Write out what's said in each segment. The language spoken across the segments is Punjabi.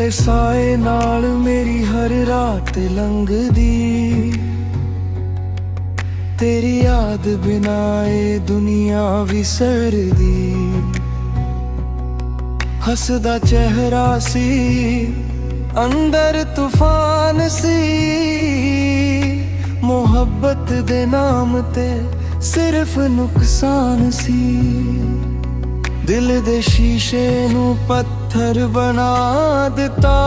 ਕਾਲੇ ਸਾਏ ਨਾਲ ਮੇਰੀ ਹਰ ਰਾਤ ਲੰਘਦੀ, ਤੇਰੀ ਯਾਦ ਬਿਨਾ ਏ ਦੁਨੀਆ ਵਿਸਰਦੀ। ਹੱਸਦਾ ਚਿਹਰਾ ਸੀ, ਅੰਦਰ ਤੂਫਾਨ ਸੀ, ਮੁਹੱਬਤ ਦੇ ਨਾਮ ਤੇ ਸਿਰਫ ਨੁਕਸਾਨ ਸੀ। ਦਿਲ ਦੇ ਸ਼ੀਸ਼ੇ ਨੂੰ ਪੱਥਰ ਬਣਾ ਦਿੱਤਾ,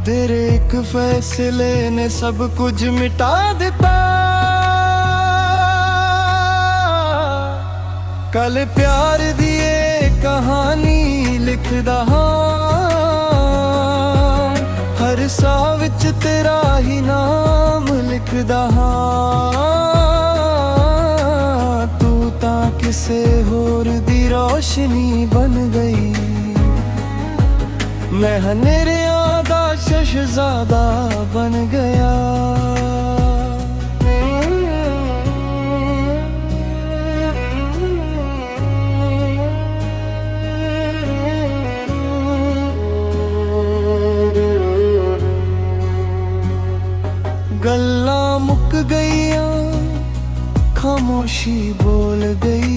ਤੇਰੇ ਇੱਕ ਫੈਸਲੇ ਨੇ ਸਭ ਕੁਝ ਮਿਟਾ ਦਿੱਤਾ। ਕੱਲ ਪਿਆਰ ਦੀ ਏ ਕਹਾਣੀ ਲਿਖਦਾ ਹਾਂ, ਹਰ ਸਾਹ ਵਿੱਚ ਤੇਰਾ ਹੀ ਨਾਮ ਲਿਖਦਾ ਹਾਂ। ਤੂੰ ਤਾਂ ਕਿਸੇ ਹੋਰ ਦੀ ਰੋਸ਼ਨੀ ਬਣ ਗਈ, ਮੈਂ ਹਨੇਰਿਆਂ ਦਾ ਸ਼ਹਿਜ਼ਾਦਾ ਬਣ ਗਿਆ। ਗੱਲਾਂ ਮੁੱਕ ਗਈਆਂ, ਖਾਮੋਸ਼ੀ ਬੋਲ ਗਈ।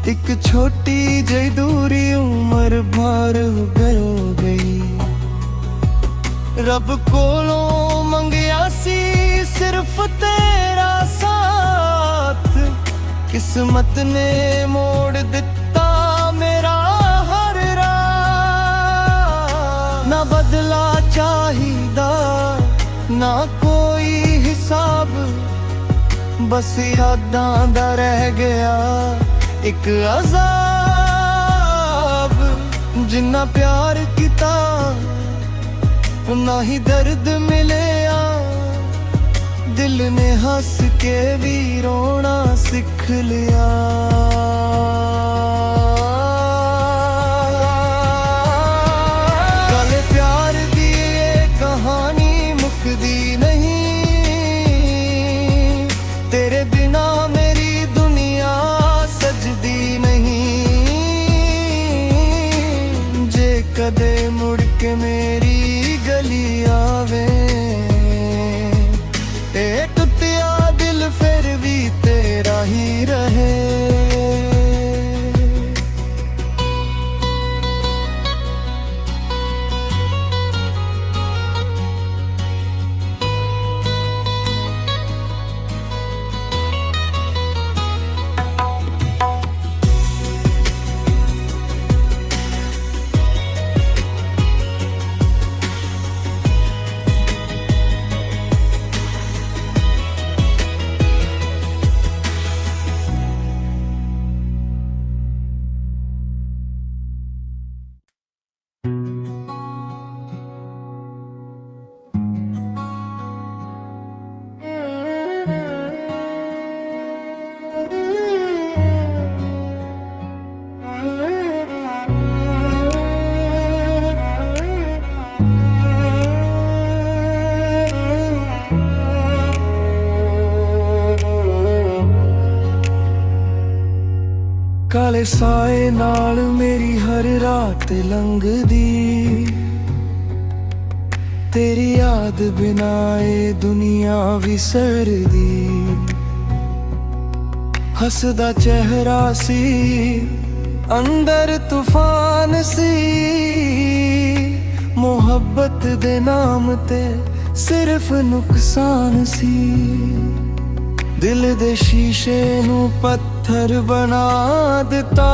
ਇੱਕ ਛੋਟੀ ਜਿਹੀ ਦੂਰੀ ਉਮਰ ਭਰ ਹੋ ਗਈ। ਰੱਬ ਕੋਲੋਂ ਮੰਗਿਆ ਸੀ ਸਿਰਫ ਤੇਰਾ ਸਾਥ, ਕਿਸਮਤ ਨੇ ਮੋੜ ਦਿੱਤਾ ਮੇਰਾ ਹਰ ਰਾਹ। ਨਾ ਬਦਲਾ ਚਾਹੀਦਾ ਨਾ ਕੋਈ ਹਿਸਾਬ, ਬਸ ਯਾਦਾਂ ਦਾ ਰਹਿ ਗਿਆ ਇੱਕ ਅਜ਼ਾਬ। ਜਿੰਨਾ ਪਿਆਰ ਕੀਤਾ ਉਨਾ ਹੀ ਦਰਦ ਮਿਲਿਆ, ਦਿਲ ਨੇ ਹੱਸ ਕੇ ਵੀ ਰੋਣਾ ਸਿੱਖ ਲਿਆ। ਕੱਲ ਪਿਆਰ ਦੀ ਇਹ ਕਹਾਣੀ ਮੁੱਕਦੀ ਨਹੀਂ, ਤੇਰੇ ਬਿਨਾ ਮੇਰੀ ਦੁਨੀਆ ਸਜਦੀ ਨਹੀਂ। ਜੇ ਕਦੇ ਮੁੜ ਕੇ ਮੇਰੀ ਗਲੀ ਆਵੇ, ਇਹ ਟੁੱਟਿਆ ਦਿਲ ਫਿਰ ਵੀ ਤੇਰਾ ਹੀ ਰਹੇ। ਕਾਲੇ ਸਾਏ ਨਾਲ ਮੇਰੀ ਹਰ ਰਾਤ ਲੰਘਦੀ, ਤੇਰੀ ਯਾਦ ਬਿਨਾ ਏ ਦੁਨੀਆ ਵਿਸਰਦੀ। ਹੱਸਦਾ ਚਿਹਰਾ ਸੀ, ਅੰਦਰ ਤੂਫਾਨ ਸੀ, ਮੁਹੱਬਤ ਦੇ ਨਾਮ ਤੇ ਸਿਰਫ ਨੁਕਸਾਨ ਸੀ। ਦਿਲ ਦੇ ਸ਼ੀਸ਼ੇ ਨੂੰ ਪੱਥਰ ਬਣਾ ਦਿੱਤਾ,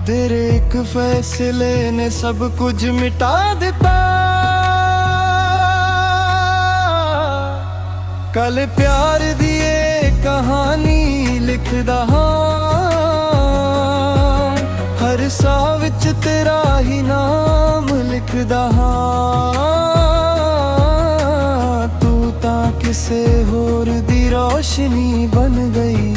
ਤੇਰੇ ਇੱਕ ਫੈਸਲੇ ਨੇ ਸਭ ਕੁਝ ਮਿਟਾ ਦਿੱਤਾ। ਕੱਲ ਪਿਆਰ ਦੀ ਏ ਕਹਾਣੀ ਲਿਖਦਾ ਹਾਂ, ਹਰ ਸਾਹ ਵਿੱਚ ਤੇਰਾ ਹੀ ਨਾਮ ਲਿਖਦਾ ਹਾਂ। ਤੂੰ ਤਾਂ ਕਿਸੇ ਹੋਰ ਦੀ ਰੋਸ਼ਨੀ ਬਣ ਗਈ,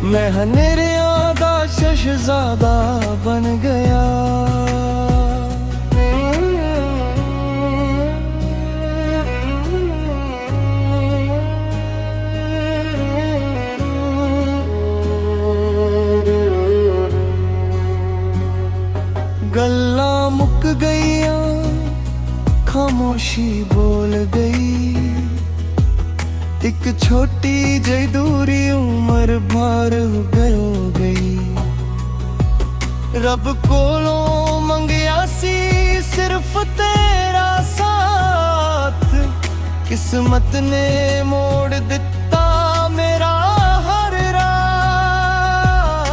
ਮੈਂ ਹਨੇਰਿਆਂ ਦਾ ਸ਼ਹਿਜ਼ਾਦਾ ਬਣ ਗਿਆ। गल्लां मुक गईयां, खामोशी बोल गई। एक छोटी जही दूरी उम्र भर हो गई। रब कोलों मंगिया सी सिर्फ तेरा साथ, किस्मत ने मोड़ दिता मेरा हर राह।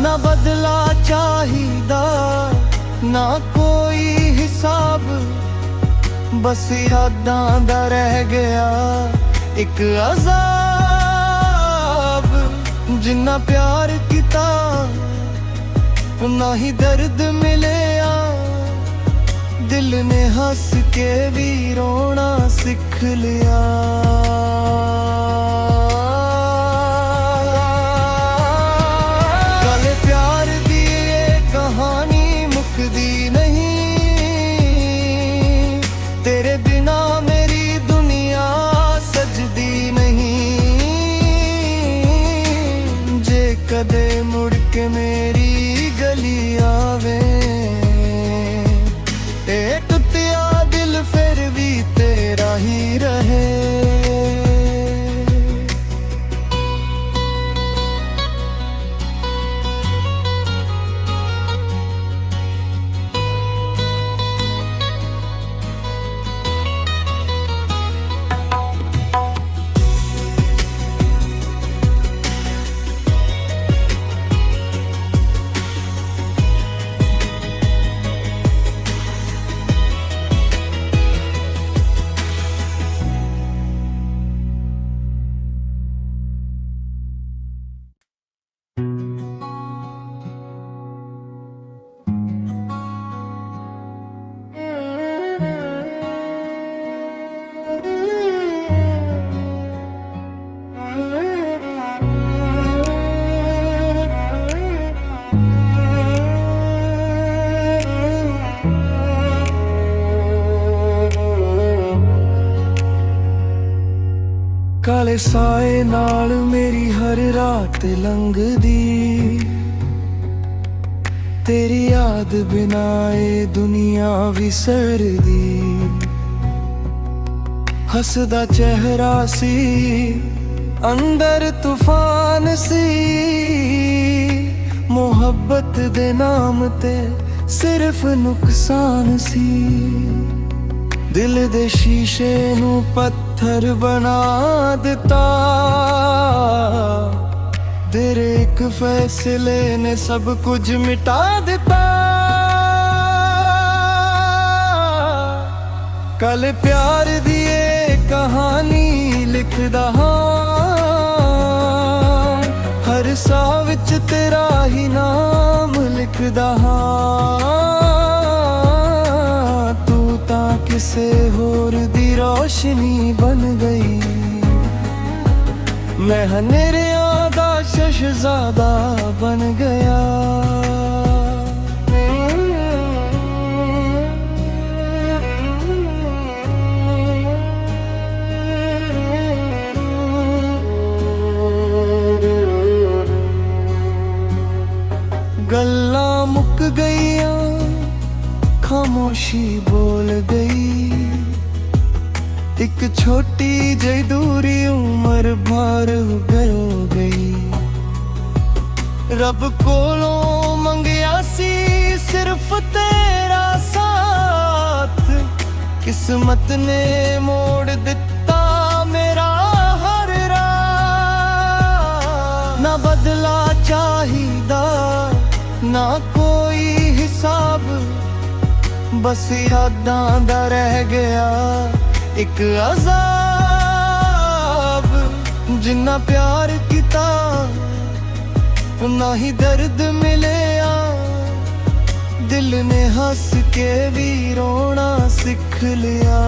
ना बदला चाहिदा ना कोई हिसाब, बस यादां दा रह गया एक अजाब। जिन्ना प्यार किता ना ही दर्द मिलिया, दिल ने हंस के भी रोना सीख लिया। कल प्यार दी ये कहानी मुकदी नहीं, तेरे बिना मेरी दुनिया सजदी नहीं। जे कदे मुड़ के मेरी गली आवे, टूटिया दिल फिर भी तेरा ही रहे। काले साए नाल मेरी हर रात लंघदी, तेरी याद बिना ए दुनिया विसरदी। हसदा चेहरा सी अंदर तूफान सी, मोहब्बत दे नाम ते सिर्फ नुकसान सी। दिल दे शीशे नू पत्थर बना दिता, तेरे एक फैसले ने सब कुछ मिटा दिता। कल प्यार दी ये कहानी लिखदा हां, हर साह विच तेरा ही नाम लिखदा हां। किसे होर दी रोशनी बन गई, मैं हनेरियां दा शहजादा बन गया। गल्लां मुक गईयां, खामोशी बोल गई। एक छोटी जही दूरी उम्र भर हो गई। रब कोलों मंगिया सी सिर्फ तेरा साथ, किस्मत ने मोड़ दिता मेरा हर राह। ना बदला चाहिदा ना कोई हिसाब, बस यादां दा रह गया एक अजाब। जिन्ना प्यार किता ना ही दर्द मिलिया, दिल ने हंस के भी रोना सीख लिया।